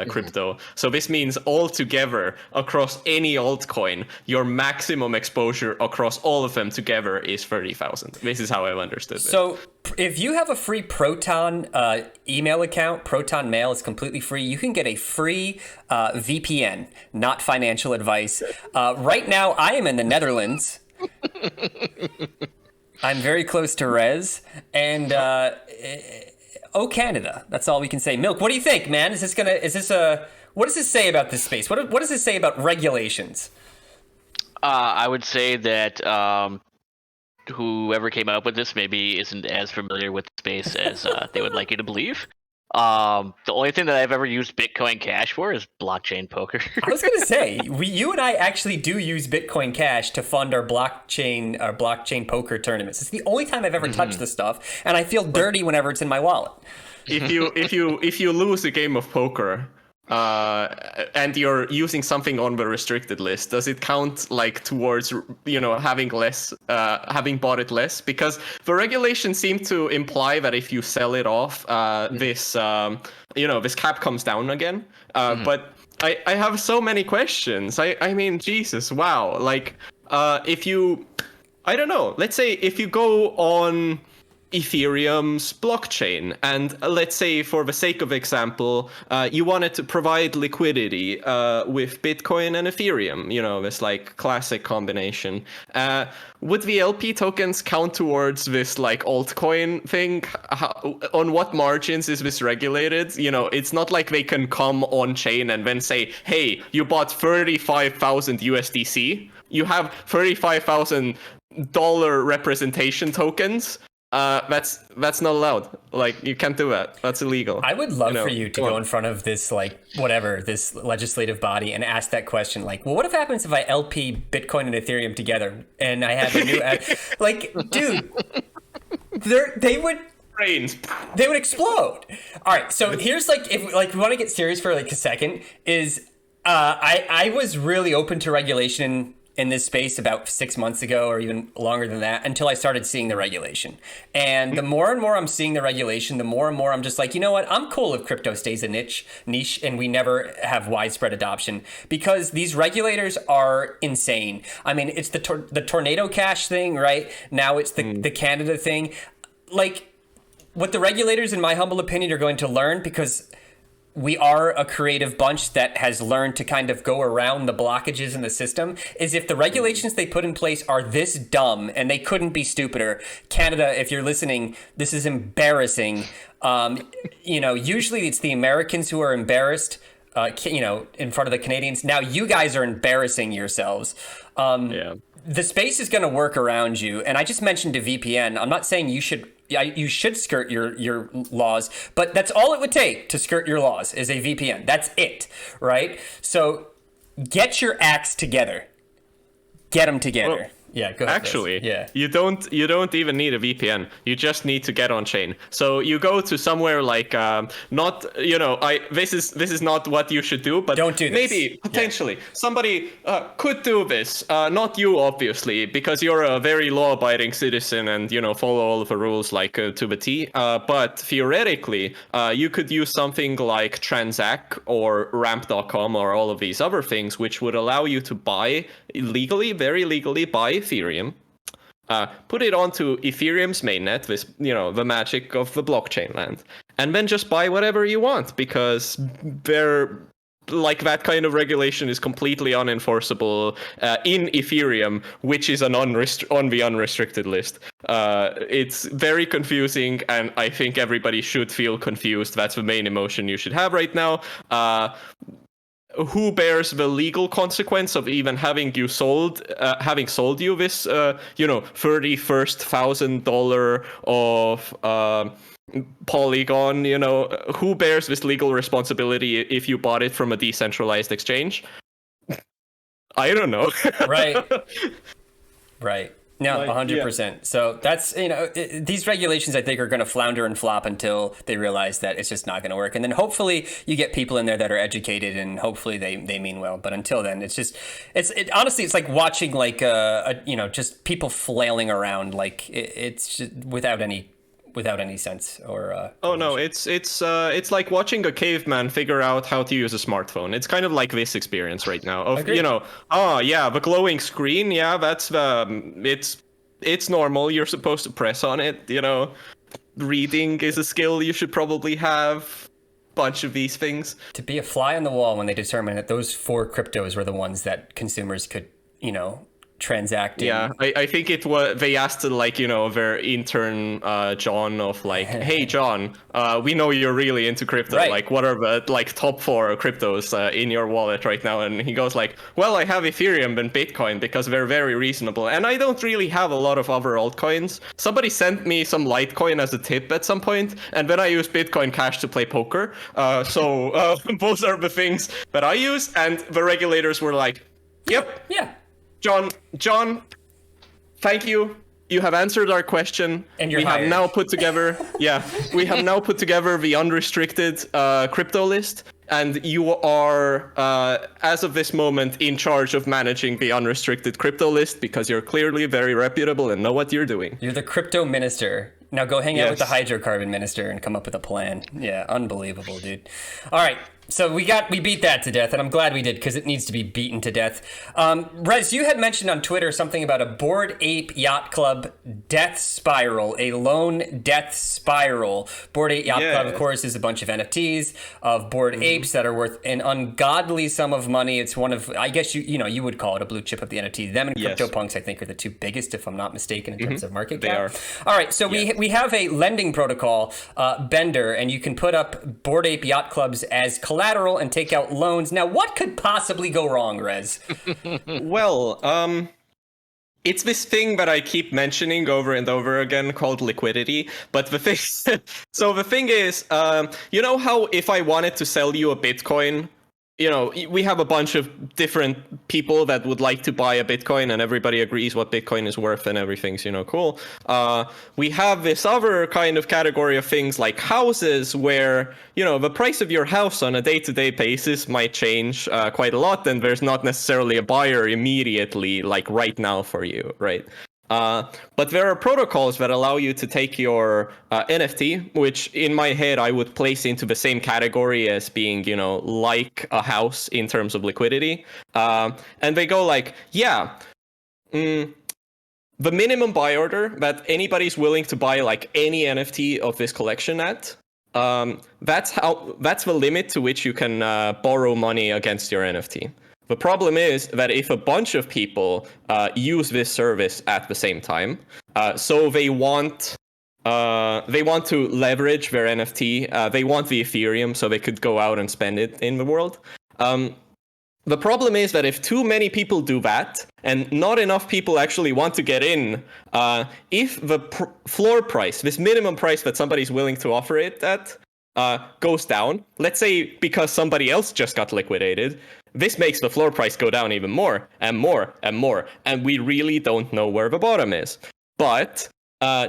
crypto. So this means altogether, across any altcoin, your maximum exposure across all of them together is 30,000. This is how I've understood it. So if you have a free Proton email account, Proton Mail is completely free. You can get a free VPN, not financial advice. Right now, I am in the Netherlands. I'm very close to Rez, and Canada. That's all we can say. Milk, what do you think, man? What does this say about this space? What does this say about regulations? I would say that whoever came up with this maybe isn't as familiar with the space as they would like you to believe. The only thing that I've ever used Bitcoin Cash for is blockchain poker. I was gonna say, you and I actually do use Bitcoin Cash to fund our blockchain poker tournaments. It's the only time I've ever touched this stuff, and I feel dirty whenever it's in my wallet. If you lose a game of poker, and you're using something on the restricted list, does it count like towards having less, having bought it less? Because the regulations seem to imply that if you sell it off, this this cap comes down again. But I have so many questions. I mean, Jesus, wow. Like, if you, I don't know, let's say if you go on Ethereum's blockchain, and let's say for the sake of example, you wanted to provide liquidity with Bitcoin and Ethereum, this like classic combination. Would the LP tokens count towards this like altcoin thing? On what margins is this regulated? It's not like they can come on chain and then say, hey, you bought 35,000 USDC. You have $35,000 representation tokens. That's not allowed. Like, you can't do that. That's illegal. I would love for you to go in front of this, like, whatever, this legislative body and ask that question. Like, well, what happens if I LP Bitcoin and Ethereum together and I have a new like, dude, they would explode. All right. So here's like, if like we want to get serious for like a second, is I was really open to regulation in this space about 6 months ago, or even longer than that, until I started seeing the regulation. And the more and more I'm seeing the regulation, the more and more I'm just like, you know what? I'm cool if crypto stays a niche, and we never have widespread adoption, because these regulators are insane. I mean, it's the tornado cash thing, right? Now it's the Canada thing. Like, what the regulators, in my humble opinion, are going to learn, because we are a creative bunch that has learned to kind of go around the blockages in the system, is if the regulations they put in place are this dumb, and they couldn't be stupider. Canada, if you're listening, this is embarrassing. Usually it's the Americans who are embarrassed, in front of the Canadians. Now you guys are embarrassing yourselves. The space is going to work around you. And I just mentioned a VPN. I'm not saying you should skirt your laws, but that's all it would take to skirt your laws is a VPN. That's it, right? So get your acts together. Get them together. Well, yeah, go ahead. Actually, yeah. you don't even need a VPN. You just need to get on chain. So you go to somewhere like this is not what you should do, but don't do this. Maybe potentially somebody could do this. Not you, obviously, because you're a very law-abiding citizen and follow all of the rules like to the T. But theoretically, you could use something like Transact or Ramp.com or all of these other things, which would allow you to buy legally, very legally, buy Ethereum, put it onto Ethereum's mainnet, this the magic of the blockchain land, and then just buy whatever you want, because that kind of regulation is completely unenforceable in Ethereum, which is on the unrestricted list. It's very confusing, and I think everybody should feel confused. That's the main emotion you should have right now. Who bears the legal consequence of even having sold you this $31,000 of Polygon? Who bears this legal responsibility if you bought it from a decentralized exchange? I don't know. Right. No, 100%. Yeah. So that's, these regulations, I think, are going to flounder and flop until they realize that it's just not going to work. And then hopefully you get people in there that are educated, and hopefully they mean well. But until then, honestly, it's like watching like, just people flailing around. Like it's just without any sense or it's like watching a caveman figure out how to use a smartphone. It's kind of like this experience right now of the glowing screen, that's it's normal, you're supposed to press on it. Reading is a skill you should probably have. Bunch of these things to be a fly on the wall when they determined that those 4 cryptos were the ones that consumers could transacting. Yeah, I think it was, they asked their intern John of like, hey John, we know you're really into crypto, right. Like what are the top 4 cryptos in your wallet right now? And he goes like, well, I have Ethereum and Bitcoin because they're very reasonable, and I don't really have a lot of other altcoins. Somebody sent me some Litecoin as a tip at some point, and then I use Bitcoin Cash to play poker. So those are the things that I use, and the regulators were like, yep, yeah, John, thank you. You have answered our question. And we have now put together the unrestricted crypto list, and you are, as of this moment, in charge of managing the unrestricted crypto list because you're clearly very reputable and know what you're doing. You're the crypto minister. Now go hang out with the Yes. hydrocarbon minister and come up with a plan. Yeah, unbelievable, dude. All right, so we beat that to death, and I'm glad we did because it needs to be beaten to death. Rez, you had mentioned on Twitter something about a Bored Ape Yacht Club death spiral, a lone death spiral. Bored Ape Yacht Club, of course, is a bunch of NFTs of bored apes that are worth an ungodly sum of money. It's one of, I guess you would call it a blue chip of the NFT. Them and CryptoPunks, I think, are the two biggest, if I'm not mistaken, in terms of market cap. They are. All right, so we have a lending protocol, Bender, and you can put up Bored Ape Yacht Clubs as collateral and take out loans. Now, what could possibly go wrong, Rez? Well, it's this thing that I keep mentioning over and over again called liquidity. But the thing, so the thing is, you know how if I wanted to sell you a Bitcoin, you know, we have a bunch of different people that would like to buy a Bitcoin and everybody agrees what Bitcoin is worth and everything's, cool. We have this other kind of category of things like houses where, the price of your house on a day-to-day basis might change quite a lot, and there's not necessarily a buyer immediately, like right now for you, right? But there are protocols that allow you to take your NFT, which in my head I would place into the same category as being, like a house in terms of liquidity. And they go like, the minimum buy order that anybody's willing to buy like any NFT of this collection at, that's the limit to which you can borrow money against your NFT. The problem is that if a bunch of people use this service at the same time, so they want to leverage their NFT, they want the Ethereum so they could go out and spend it in the world. The problem is that if too many people do that, and not enough people actually want to get in, if the floor price, this minimum price that somebody's willing to offer it at, goes down, let's say because somebody else just got liquidated, this makes the floor price go down even more and more and more, and we really don't know where the bottom is. But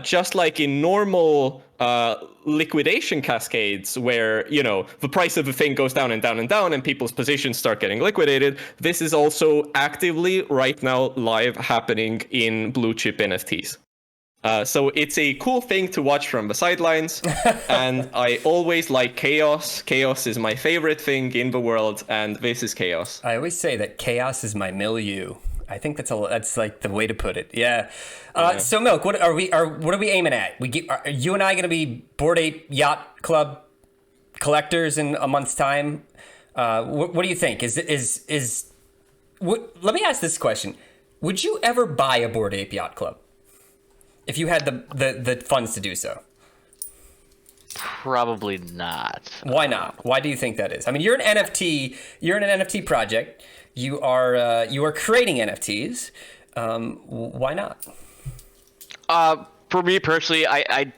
just like in normal liquidation cascades where, the price of the thing goes down and down and down and people's positions start getting liquidated, this is also actively right now live happening in blue chip NFTs. So it's a cool thing to watch from the sidelines, and I always like chaos. Chaos is my favorite thing in the world, and this is chaos. I always say that chaos is my milieu. I think that's like the way to put it. Yeah. So Milk, what are we aiming at? Are you and I going to be Bored Ape Yacht Club collectors in a month's time? What do you think? Let me ask this question: would you ever buy a Bored Ape Yacht Club if you had the funds to do so? Probably not. Why not? Why do you think that is? I mean, you're an NFT project. You are creating NFTs. Why not? For me personally, I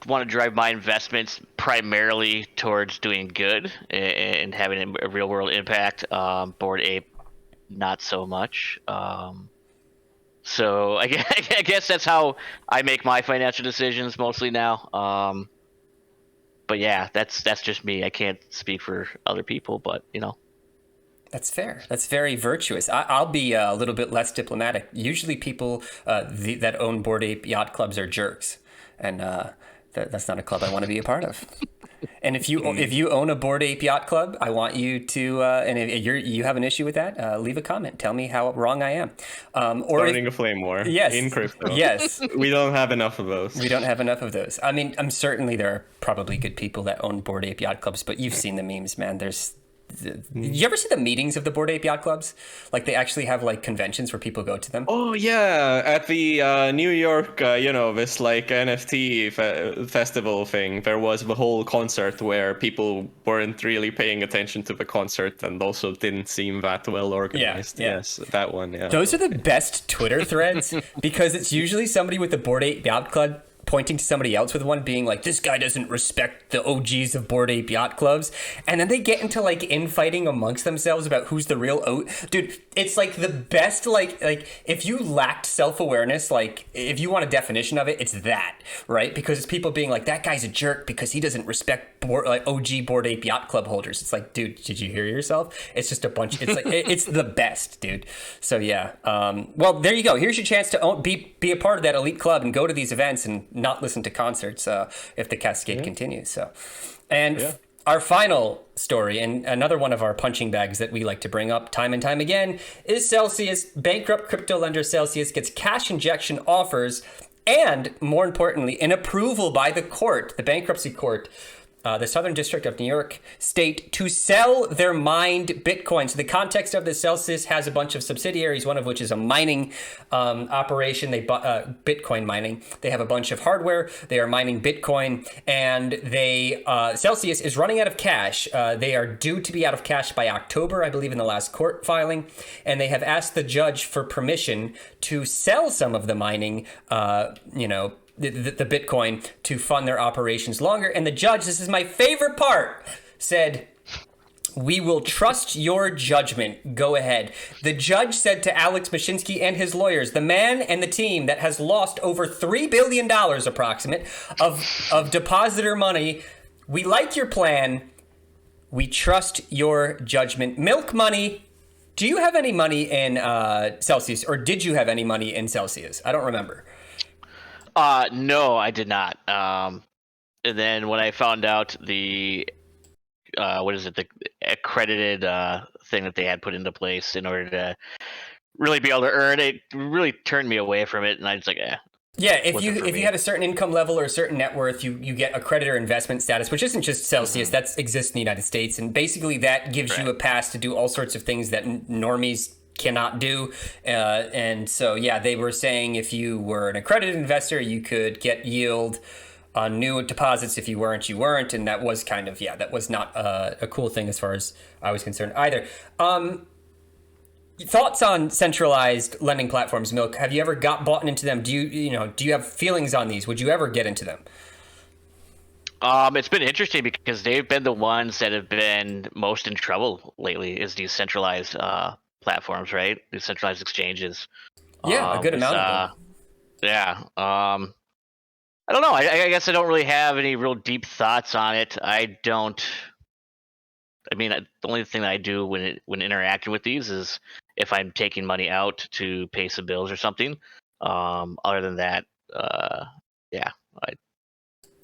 want to drive my investments primarily towards doing good and having a real world impact. Bored Ape, not so much. So I guess that's how I make my financial decisions mostly now. But yeah, that's just me. I can't speak for other people, but That's fair. That's very virtuous. I'll be a little bit less diplomatic. Usually people that own Bored Ape Yacht Clubs are jerks, and that's not a club I want to be a part of. And if you own a Bored Ape Yacht Club, I want you to, and if you have an issue with that, leave a comment. Tell me how wrong I am. Starting a flame war. Yes. In crypto. Yes. We don't have enough of those. We don't have enough of those. I mean, certainly there are probably good people that own Bored Ape Yacht Clubs, but you've seen the memes, man. You ever see the meetings of the Bored Ape Yacht Clubs? Like they actually have like conventions where people go to them. Oh yeah, at the New York, this like NFT festival thing. There was the whole concert where people weren't really paying attention to the concert and also didn't seem that well organized. Yeah. Yes, that one. Yeah. Those are the best Twitter threads because it's usually somebody with the Bored Ape Yacht Club pointing to somebody else with one, being like, this guy doesn't respect the OGs of Bored Ape Yacht Clubs. And then they get into like infighting amongst themselves about who's the real dude, it's like the best, like if you lacked self-awareness, like if you want a definition of it, it's that, right? Because it's people being like, that guy's a jerk because he doesn't respect OG Bored Ape Yacht Club holders. It's like, dude, did you hear yourself? It's just a bunch. It's like it's the best, dude. So yeah. Well, there you go. Here's your chance to be a part of that elite club and go to these events and not listen to concerts if the cascade continues. So, and our final story, and another one of our punching bags that we like to bring up time and time again, is Celsius. Bankrupt crypto lender Celsius gets cash injection offers and, more importantly, an approval by the court, the bankruptcy court, the Southern District of New York State, to sell their mined Bitcoin. So the context of this, Celsius has a bunch of subsidiaries, one of which is a mining operation. They bought Bitcoin mining. They have a bunch of hardware. They are mining Bitcoin, and Celsius is running out of cash. They are due to be out of cash by October, I believe, in the last court filing, and they have asked the judge for permission to sell some of the mining, the Bitcoin to fund their operations longer. And the judge, this is my favorite part, said, "We will trust your judgment. Go ahead." The judge said to Alex Mashinsky and his lawyers, the man and the team that has lost over $3 billion approximate of depositor money, "We like your plan. We trust your judgment." Milk Money, do you have any money in Celsius, or did you have any money in Celsius? I don't remember. No, I did not. And then when I found out the the accredited thing that they had put into place in order to really be able to earn it, really turned me away from it, and I was like, Yeah, if you had a certain income level or a certain net worth, you get a creditor investment status, which isn't just Celsius, that exists in the United States, and basically that gives you a pass to do all sorts of things that normies cannot do. And so, yeah, they were saying if you were an accredited investor, you could get yield on new deposits. If you weren't, you weren't. And that was kind of, that was not a cool thing as far as I was concerned either. Thoughts on centralized lending platforms, Milk? Have you ever bought into them? Do you have feelings on these? Would you ever get into them? It's been interesting because they've been the ones that have been most in trouble lately, is these centralized platforms, right? These centralized exchanges. Yeah, a good amount of them. Yeah. I don't know. I guess I don't really have any real deep thoughts on it. The only thing that I do when interacting with these is if I'm taking money out to pay some bills or something. Other than that, you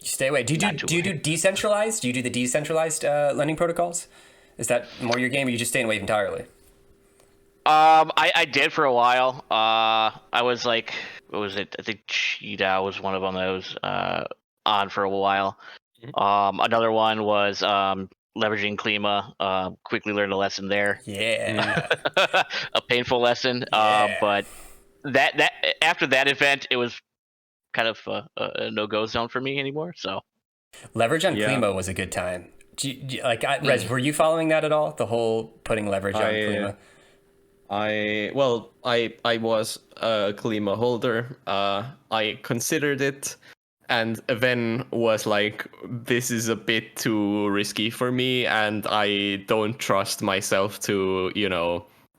stay away. Do you do decentralized? Do you do the decentralized lending protocols? Is that more your game, or are you just staying away entirely? I did for a while. I was like, what was it? I think Cheetah was one of them that was on for a while. Another one was leveraging Klima. Quickly learned a lesson there. Yeah. A painful lesson. Yeah. But that after that event, it was kind of a no-go zone for me anymore. So leverage on Klima was a good time. Rez, were you following that at all? The whole putting leverage on Klima? I was a Klima holder. I considered it, and then was like, this is a bit too risky for me, and I don't trust myself to,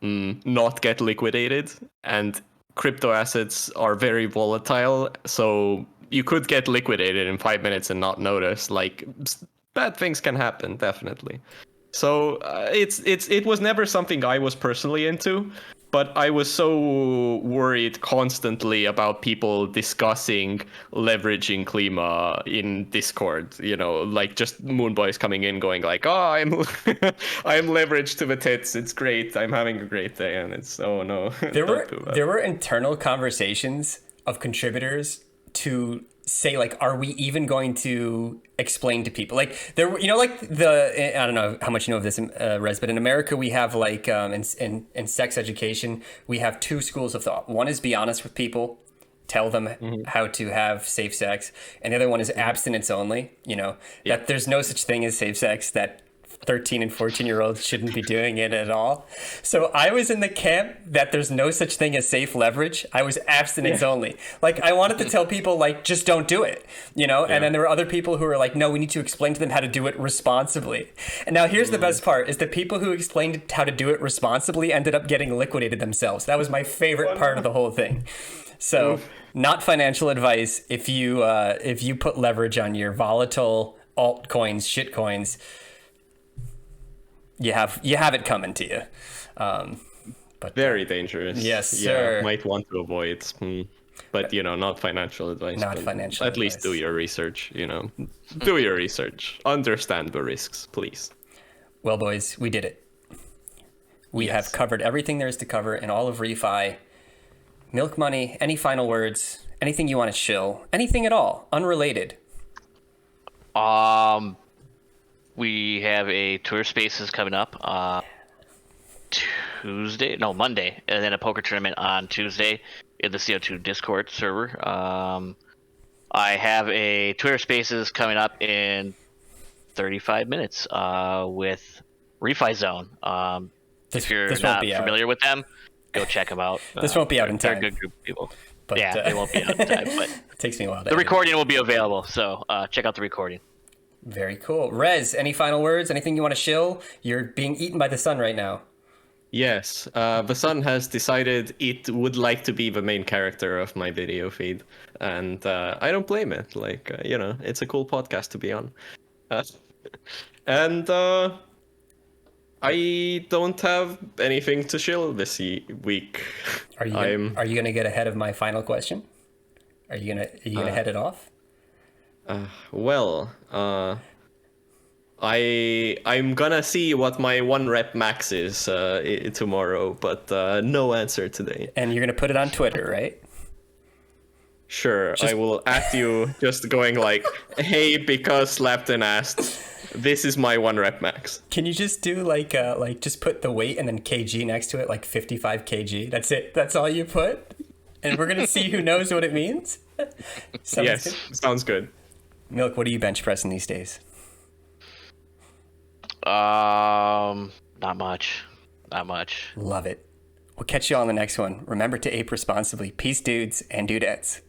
not get liquidated. And crypto assets are very volatile, so you could get liquidated in 5 minutes and not notice. Like, bad things can happen, definitely. So it was never something I was personally into, but I was so worried constantly about people discussing leveraging Klima in Discord, like just MoonBois coming in going like, oh, I'm leveraged to the tits, it's great, I'm having a great day, and it's, oh no. There were internal conversations of contributors to say, like, are we even going to explain to people, like, there were, I don't know how much you know of this, Rez, but in America we have like in sex education we have two schools of thought. One is be honest with people, tell them how to have safe sex, and the other one is abstinence only. That there's no such thing as safe sex, that 13 and 14-year-olds shouldn't be doing it at all. So I was in the camp that there's no such thing as safe leverage. I was abstinence only. Like, I wanted to tell people, like, just don't do it, you know? And then there were other people who were like, no, we need to explain to them how to do it responsibly. And now here's the best part, is the people who explained how to do it responsibly ended up getting liquidated themselves. That was my favorite part of the whole thing. So not financial advice. If you put leverage on your volatile altcoins, shitcoins, you have it coming to you. But very dangerous. Yes, sir. Yeah, might want to avoid. But, you know, not financial advice. Not financial At least advice. do your research, you know. Do your research. Understand the risks, please. Well, boys, we did it. We have covered everything there is to cover in all of ReFi. Milk Money, any final words? Anything you want to shill? Anything at all? Unrelated? We have a Twitter Spaces coming up Monday, and then a poker tournament on Tuesday in the CO2 Discord server. I have a Twitter Spaces coming up in 35 minutes with ReFi Zone. If you're not familiar with them, go check them out. This won't be out in time. They're a good group of people. But, yeah, they won't be out in time. But it takes me a while. The recording will be available, so check out the recording. Very cool. Rez, any final words? Anything you want to shill? You're being eaten by the sun right now. Yes, the sun has decided it would like to be the main character of my video feed, and I don't blame it. Like, you know, it's a cool podcast to be on. And I don't have anything to shill this week. Are you gonna get ahead of my final question? Are you gonna head it off? I'm gonna see what my 1 rep max is tomorrow, but no answer today. And you're gonna put it on Twitter, right? Sure, I will at you just going like, hey, because Lapton asked, this is my 1 rep max. Can you just do like just put the weight and then kg next to it, like 55 kg? That's it. That's all you put? And we're gonna see who knows what it means? Yes, sounds good. Milk, what are you bench pressing these days? Not much. Love it. We'll catch you on the next one. Remember to ape responsibly. Peace, dudes and dudettes.